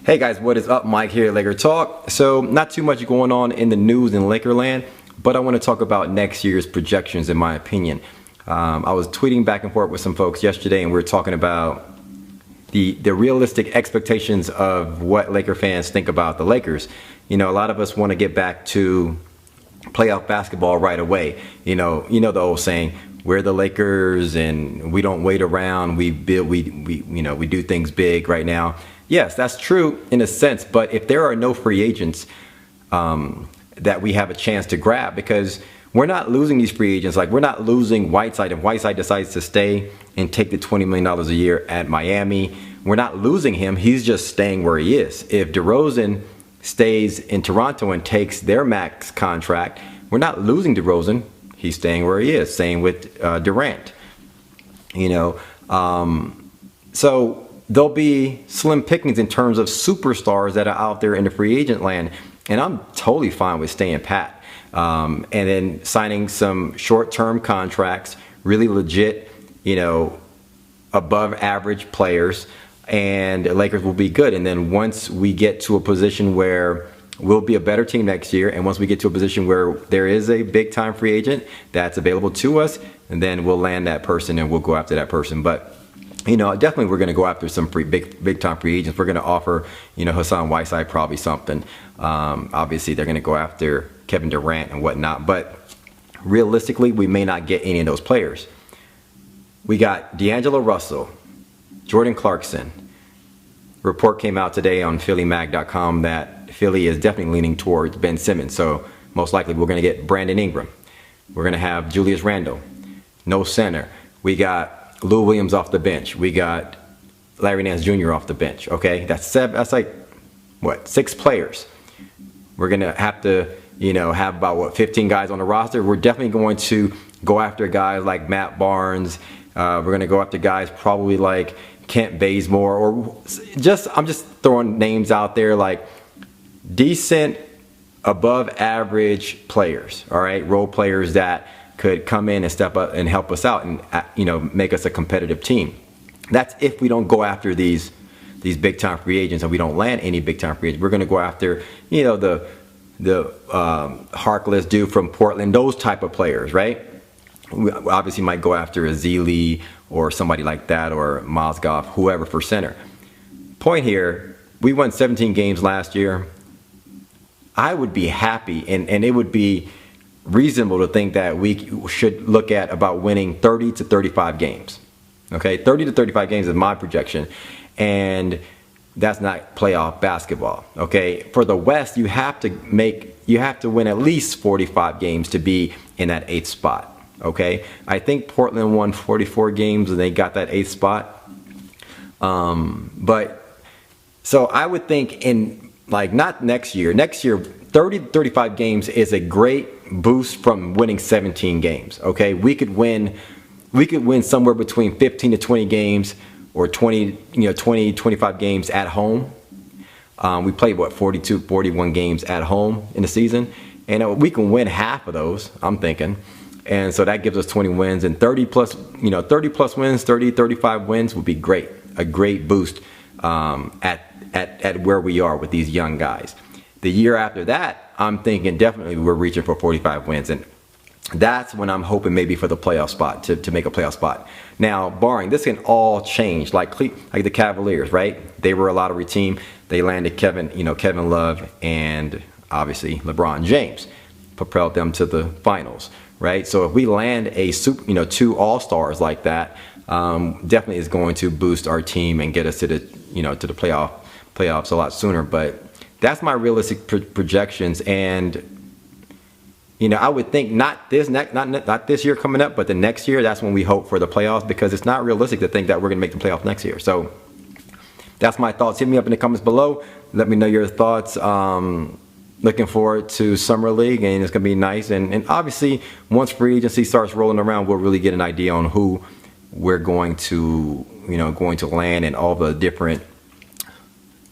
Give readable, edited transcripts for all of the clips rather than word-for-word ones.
Hey guys, what is up? Mike here at Laker Talk. So not too much going on in the news in Lakerland, but I want to talk about next year's projections in my opinion. I was tweeting back and forth with some folks yesterday and we were talking about the realistic expectations of what Laker fans think about the Lakers. You know, a lot of us want to get back to playoff basketball right away. You know the old saying, we're the Lakers and we don't wait around, we do things big right now. Yes, that's true in a sense, but if there are no free agents that we have a chance to grab, because we're not losing these free agents, like we're not losing Whiteside. If Whiteside decides to stay and take the $20 million a year at Miami, we're not losing him, he's just staying where he is. If DeRozan stays in Toronto and takes their max contract, we're not losing DeRozan, he's staying where he is. Same with Durant. So there'll be slim pickings in terms of superstars that are out there in the free agent land. And I'm totally fine with staying pat. And then signing some short-term contracts, really legit, above average players, and the Lakers will be good. And then once we get to a position where we'll be a better team next year, and once we get to a position where there is a big-time free agent that's available to us, and then we'll land that person and we'll go after that person. But definitely we're going to go after some big time free agents. We're going to offer, Hassan Whiteside probably something. Obviously, they're going to go after Kevin Durant and whatnot. But realistically, we may not get any of those players. We got D'Angelo Russell, Jordan Clarkson. Report came out today on PhillyMag.com that Philly is definitely leaning towards Ben Simmons. So most likely we're going to get Brandon Ingram. We're going to have Julius Randle. No center. We got Lou Williams off the bench. We got Larry Nance Jr. off the bench. Okay, that's like what, 6 players. We're gonna have to, have about 15 guys on the roster. We're definitely going to go after guys like Matt Barnes. We're gonna go after guys probably like Kent Bazemore, or I'm just throwing names out there, like decent, above average players. All right, role players that could come in and step up and help us out and make us a competitive team. That's if we don't go after these big time free agents and we don't land any big time free agents. We're going to go after the Harkless dude from Portland, those type of players, right? We obviously might go after a Zealy or somebody like that, or Mozgov, whoever, for center. Point here, we won 17 games last year. I would be happy, and it would be reasonable to think that we should look at about winning 30 to 35 games. Okay, 30 to 35 games is my projection, and that's not playoff basketball. Okay, for the West, you have to win at least 45 games to be in that 8th spot. Okay, I think Portland won 44 games and they got that 8th spot. But so I would think in not next year. Next year, 30 to 35 games is a great boost from winning 17 games. Okay, we could win somewhere between 15 to 20 games, or 20 25 games at home. We played 41 games at home in the season, and we can win half of those, I'm thinking. And so that gives us 20 wins, and 30 plus wins, 35 wins would be great. A great boost at where we are with these young guys. The year after that, I'm thinking definitely we're reaching for 45 wins, and that's when I'm hoping maybe for the playoff spot, to make a playoff spot. Now, barring this, can all change, like the Cavaliers, right? They were a lottery team. They landed Kevin Love, and obviously LeBron James propelled them to the finals, right? So if we land a 2 all-stars like that, definitely is going to boost our team and get us to the to the playoffs a lot sooner. But that's my realistic projections, and I would think not this year coming up, but the next year. That's when we hope for the playoffs, because it's not realistic to think that we're going to make the playoffs next year. So that's my thoughts. Hit me up in the comments below. Let me know your thoughts. Looking forward to Summer League, and it's going to be nice. And obviously, once free agency starts rolling around, we'll really get an idea on who we're going to land, and all the different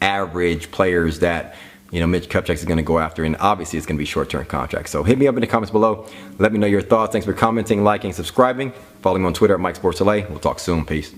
average players that Mitch Kupchak is going to go after, and obviously it's going to be short-term contracts. So hit me up in the comments below. Let me know your thoughts. Thanks for commenting, liking, subscribing. Follow me on Twitter at Mike Sports LA. We'll talk soon. Peace.